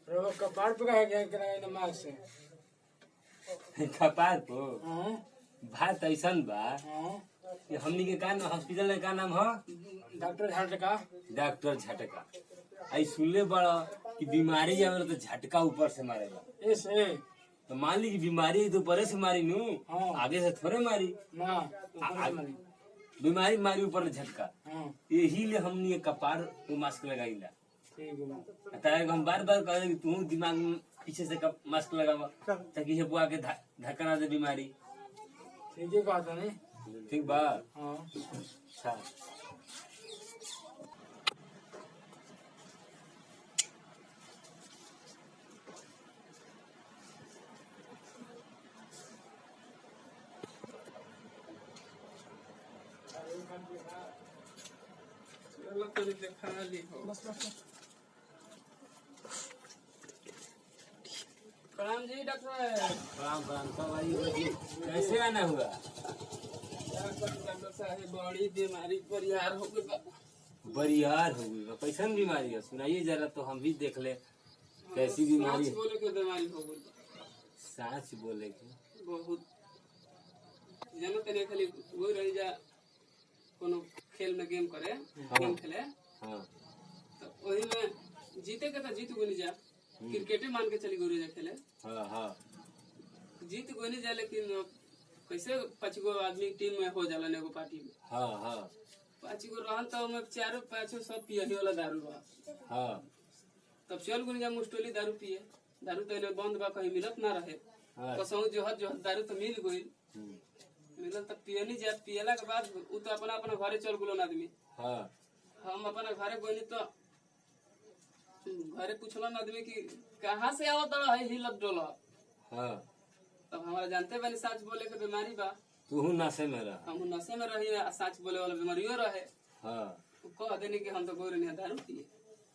रोग कपार पे का क्या कराए नमाज से कपार को हाँ बात ऐसा बा हाँ कि हमनी के का हॉस्पिटल में का नाम है डॉक्टर झटका डॉक्टर झटका। आई सुनले बड़ा कि बीमारी आवे तो झटका ऊपर से मारेगा। ऐसे तो मान ली कि बीमारी तो ऊपर से मारी नू हाँ। आगे से थोड़े मारी ना ऊपर से मारी बीमारी मारी ऊपर झटका। हाँ यही ले हमनी ये कपार को मास्क लगाईला। ठीक है ताकि हम बार बार कहे कि तू दिमाग में पीछे से मास्क लगावा ताकि ये बुआ के धक्का ना दे बीमारी। ठीक है बात है नहीं ठीक बा। हाँ अच्छा प्रणाम जी डॉक्टर प्रणाम प्रणाम कब आई बची? कैसे आना हुआ? डॉक्टर साहब बड़ी बीमारी परिहार हो गई बरियार हो गई बा। कैसन बीमारी है सुनाइए जरा तो हम भी देख ले कैसी बीमारी है। बोले के बीमारी हो गई सांस बोले के बहुत जानो तने खाली वो रह जा कोनो खेल में गेम करे गेम खेले हाँ तो वही में जीते के तो जीत गोनी जा क्रिकेटे मान के चली गोरी जा खेले हाँ हाँ जीत गोनी जा लेकिन कैसे 5 गो आदमी टीम में हो जाला एगो पार्टी में हाँ हाँ 5 गो रहन तो में 4-5 सब पियही वाला दारू बा हाँ तब चल गोनी जा मुस्टोली दारू पिए दारू तो इन्हें बंद बा कहीं मिलत ना रहे हाँ। कसौ जो दारू तो मिल गई मिलल तब पियनी जा पियला के बाद उ तो अपना अपना घरे चल गुलो आदमी हाँ हम अपना घरे गइनी तो घरे पूछलन आदमी कि कहाँ से आवत है हिलत डोलत हाँ तब हमारा जानते बनी सच बोले के बीमारी बा तू नशे में रहा। हम नशे में रही सच बोले वाला बीमारियों रहे हाँ कह देनी कि हम तो गोरे नहीं दारू पिए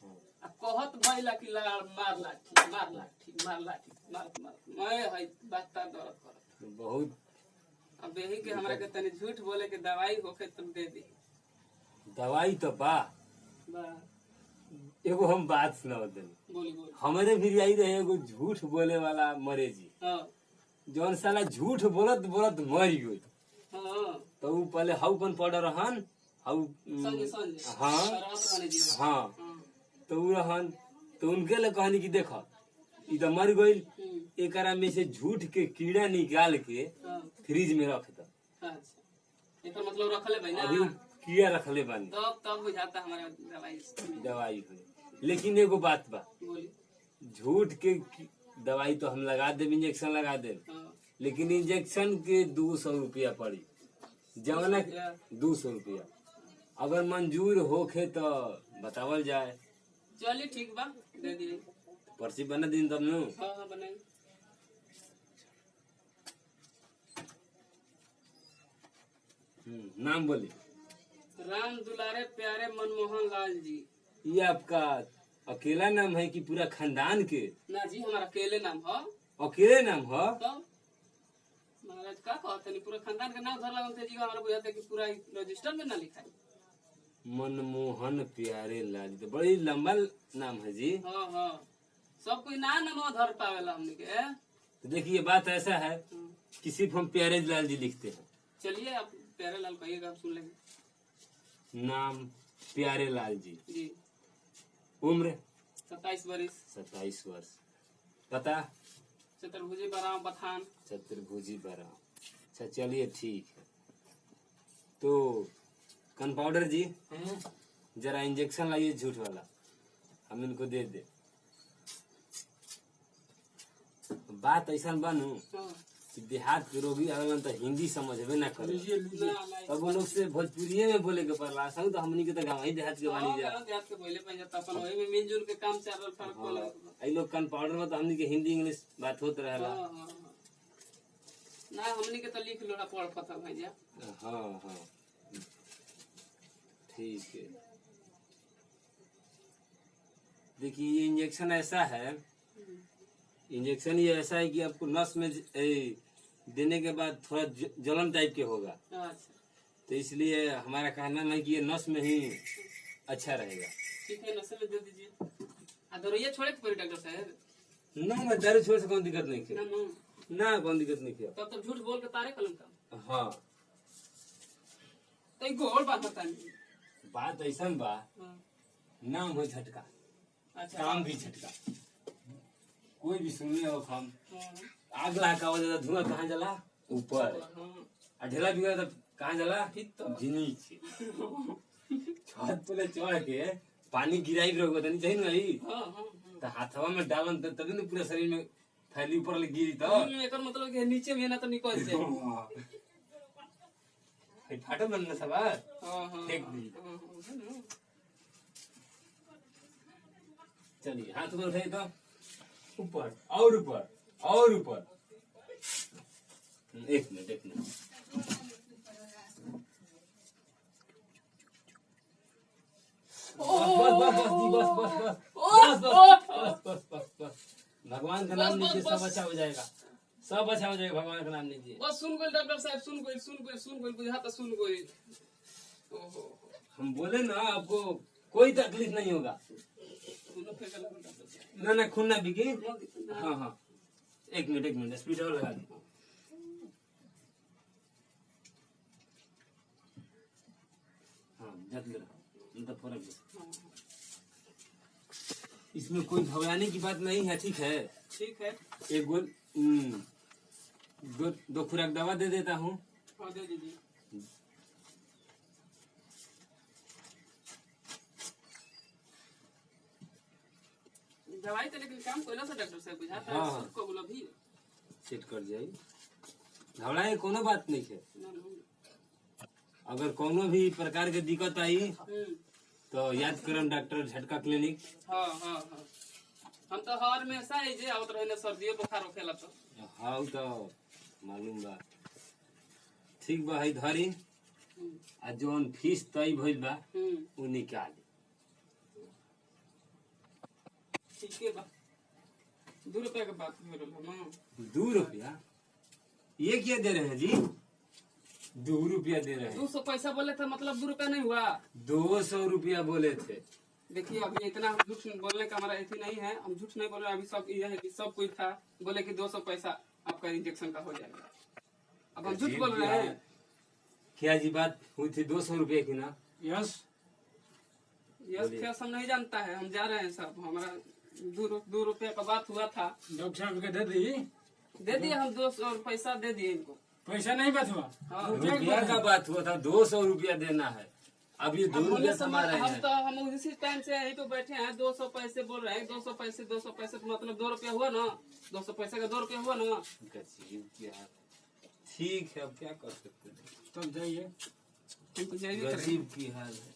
हाँ। आ कहत भइला कि मार लाठी मार लाठी मार लाठी मार मार मैं है बात दर्द करत बहुत अब यही के हमरा के तनी झूठ बोले के दवाई होके तुम दे दी दवाई तो बा। बा एगो हम बात सुनाओ तनी बोली बोली हमारे भी आई रहे एगो झूठ बोले वाला मरे जी हाँ जौन साला झूठ बोलत बोलत मर गई हाँ तो ऊ पहले हाउ कौन पड़ रहन हाउ संजय संजय हाँ रात रहने जी हाँ हाँ तो ऊ रहन तो उनके लिए कहनी कि देखो ई तो मर गई एकरा में से झूठ के कीड़ा निकाल के हाँ फ्रिज में रख दो। अच्छा एकर मतलब रखले भाई ना अभी कीड़ा रखले बानी तब बुझाता हमारा दवाई दवाई हुई। लेकिन एगो बात बा बोली झूठ के दवाई तो हम लगा देब इंजेक्शन लगा देब हाँ लेकिन इंजेक्शन के 200 रुपया पड़ी जवना 200 रुपया अगर मंजूर होखे तो बतावल जाए। चलिए ठीक बा दे दिए पर्ची बना दिन तब नु हाँ हाँ बनाई नाम बोली। राम दुलारे प्यारे मनमोहन लाल जी। ये आपका अकेला नाम है कि पूरा खानदान के? ना जी हमारा अकेले नाम है। अकेले नाम है? तो महाराज का कहते नहीं पूरा खानदान का नाम धर लगन थे जी हमारा बुझाते कि पूरा रजिस्टर में ना लिखा है। मनमोहन प्यारे लाल जी तो बड़ी लंबा नाम है जी। हाँ हाँ सब कोई ना नाम धर पावेला हमने के। तो देखिए बात ऐसा है कि सिर्फ हम प्यारे लाल जी लिखते हैं। चलिए आप प्यारे लाल कहिएगा, आप सुन लेंगे। नाम प्यारे लाल जी। उम्र 27 वर्ष। 27 वर्ष। पता चतुर्भुजी बराव बथान। चतुर्भुजी बराव। अच्छा चलिए ठीक है। तो कंपाउंडर जी जरा इंजेक्शन लाइए झूठ वाला, हम इनको दे दे। बात ऐसा बनू कि देहात के रोगी आवेलन तो हिंदी समझबे ना करे, तब वो लोग से भोजपुरी में बोले के पड़ला। संग तो हमनी के तो गाँव ही देहात के बानी जा, देहात के बोले पे जाता अपन वही में मिलजुल के काम चल रहा। फर्क बोला आई लोग कंपाउंडर में तो हमनी के हिंदी इंग्लिश बात होत रहेला। ना हमनी के तो लिख लो ना पढ़ पता भैया। हाँ हाँ ठीक है। देखिए ये इंजेक्शन ऐसा है, इंजेक्शन ये ऐसा है कि आपको नस में देने के बाद थोड़ा जलन टाइप के होगा। अच्छा तो इसलिए हमारा कहना है कि ये नस में ही अच्छा रहेगा। ठीक है, नस में दे दीजिए। दवाइया छोड़े के पड़ी डॉक्टर साहब। ना मैं दारू छोड़ से कौन दिक्कत नहीं ना है, ना ना कौन दिक्कत नहीं है। तब तो झूठ बोल के तारे कलम का। हाँ तो एक और बात बता नहीं। बात ऐसा बा, नाम हो झटका, अच्छा काम भी झटका। कोई भी सुनने हो हम हाँ, आग लगा का वजह धुआं कहाँ जला ऊपर, हाँ, और ढेला बिगड़ा तो कहाँ जला तो। नीचे। छत पे चढ़ के पानी गिराई रहोगे तो नहीं चाहिए नहीं, हाँ, हाँ, हाँ। तो हाथवा में डालन तो तभी ना पूरे शरीर में फैली ऊपर वाली गिरी तो एकर मतलब कि नीचे में ना तो निकल जाए। फाटल बनना सब है। हाँ, हाँ, फेंक दी। हाँ, हाँ, है ना। चलिए हाथ ऊपर उठाइए तो ऊपर और ऊपर और ऊपर। एक मिनट एक मिनट। बस भगवान का नाम लीजिए, सब अच्छा हो जाएगा, सब अच्छा हो जाएगा। भगवान का नाम लीजिए। बस सुन गोल डॉक्टर साहब, सुन गोल बुझा तो सुन गोल। ओहो हम बोले ना आपको कोई तकलीफ नहीं होगा। खून फेंका लगा डॉक्टर साहब। ना ना खून ना बिके। हाँ हाँ एक मिनट स्पीड और लगा दी। हाँ जल्दी मतलब फर्क है। हाँ, इसमें कोई घबराने की बात नहीं है, ठीक है। ठीक है। एक गोल दो खुराक दवा दे देता हूँ। हाँ दे दीजिए। दवाई तो लेकिन काम कोई ना डॉक्टर साहब बुझाता है। हाँ। सबको बोला भी सेट कर जाए, घबराए कोनो बात नहीं है। ना ना। अगर कोनो भी प्रकार के दिक्कत आई हम्म, तो याद करम डॉक्टर झटका क्लिनिक। हाँ हाँ हाँ। हम तो हर हमेशा ही जे आवत रहे ना सर्दियों बुखार होखेला तो। हाँ तो मालूम बा। ठीक बा है धरी, हम्म, आ जोन फीस तय भइल बा हम्म, वो निकाल। ठीक है बा। 2 रुपया के बात हो रहा है ना। 2 रुपया ये क्या दे रहे हैं जी? 2 रुपया दे रहे हैं। 200 पैसा बोले थे मतलब 2 रुपया नहीं हुआ। 200 रुपया बोले थे। देखिए अभी इतना हम झूठ बोलने का हमारा ऐसी नहीं है, हम झूठ नहीं बोल रहे। अभी सब ये है कि सब कोई था बोले कि 200 पैसा आपका इंजेक्शन का हो जाएगा। अब हम झूठ बोल रहे हैं। क्या जी बात हुई थी 200 रुपये की ना? यस यस हम नहीं जानता है, हम जा रहे हैं सब। हमारा 2 रुपया का बात हुआ था। डॉक्टर साहब के दे दिए हम 200 पैसा दे दिए इनको। पैसा नहीं बात हुआ। हाँ। रुपया का बात हुआ था, 200 रुपया देना है। अब ये 2 रुपया कमा रहे हैं। हम उसी टाइम से यहीं पे बैठे हैं। 200 पैसे बोल रहे हैं। 200 पैसे तो मतलब 2 रुपया हुआ ना। 200 पैसे का 2 रुपया हुआ ना। गरीब क्या, ठीक है अब क्या कर सकते हैं। तब जाइए। हमको जाइए करें। गरीब की हाल है।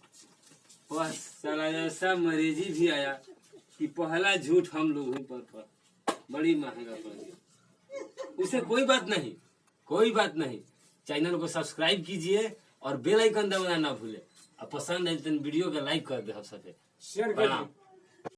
बस साला ऐसा मरीजी भी आया कि पहला झूठ हम लोग ही पर बड़ी महंगा पड़ गया। उसे कोई बात नहीं, कोई बात नहीं। चैनल को सब्सक्राइब कीजिए और बेल आइकन दबाना ना भूले। और पसंद है तो वीडियो का लाइक कर दे। हम सब शेयर करिए।